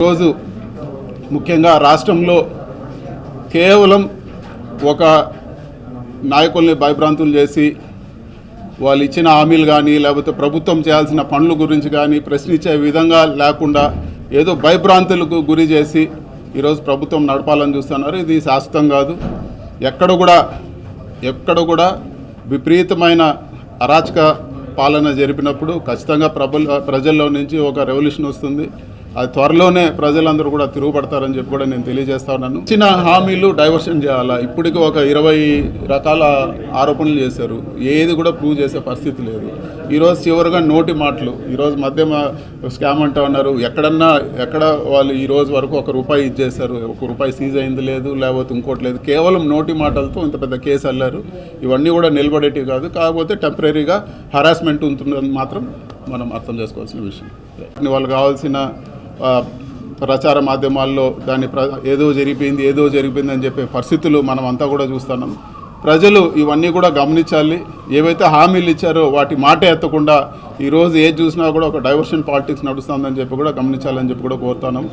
రోజు ముఖ్యంగా రాష్ట్రంలో కేవలం ఒక నాయకుల్ని భయభ్రాంతులు చేసి వాళ్ళు ఇచ్చిన హామీలు కానీ లేకపోతే ప్రభుత్వం చేయాల్సిన పనుల గురించి కానీ ప్రశ్నించే విధంగా లేకుండా ఏదో భయభ్రాంతులకు గురి చేసి ఈరోజు ప్రభుత్వం నడపాలని చూస్తున్నారు. ఇది శాశ్వతం కాదు. ఎక్కడ కూడా విపరీతమైన అరాచక పాలన జరిపినప్పుడు ఖచ్చితంగా ప్రజల్లో నుంచి ఒక రెవల్యూషన్ వస్తుంది. అది త్వరలోనే ప్రజలందరూ కూడా తిరుగుపడతారని చెప్పి కూడా నేను తెలియజేస్తా ఉన్నాను. ఇచ్చిన హామీలు డైవర్షన్ చేయాలా. ఇప్పటికీ ఒక 20 రకాల ఆరోపణలు చేశారు. ఏది కూడా ప్రూవ్ చేసే పరిస్థితి లేదు. ఈరోజు చివరిగా నోటి మాటలు, ఈరోజు మద్యం స్కామ్ అంటూ ఉన్నారు. ఎక్కడ వాళ్ళు ఈరోజు వరకు ₹1 ఇచ్చేశారు, ₹1 సీజ్ అయింది లేదు, లేకపోతే ఇంకోటి లేదు. కేవలం నోటి మాటలతో ఇంత పెద్ద కేసు అల్లారు. ఇవన్నీ కూడా నిలబడేటివి కాదు. కాకపోతే టెంపరీగా హరాస్మెంట్ ఉంటుందని మాత్రం మనం అర్థం చేసుకోవాల్సిన విషయం. వాళ్ళు కావాల్సిన ప్రచార మాధ్యమాల్లో దాన్ని ఏదో జరిగిపోయింది అని చెప్పే పరిస్థితులు మనం అంతా కూడా చూస్తున్నాం. ప్రజలు ఇవన్నీ కూడా గమనించాలి. ఏవైతే హామీలు ఇచ్చారో వాటి మాట ఎత్తకుండా ఈరోజు ఏది చూసినా కూడా ఒక డైవర్షన్ పాలిటిక్స్ నడుస్తుందని చెప్పి కూడా గమనించాలని చెప్పి కూడా కోరుతున్నాం.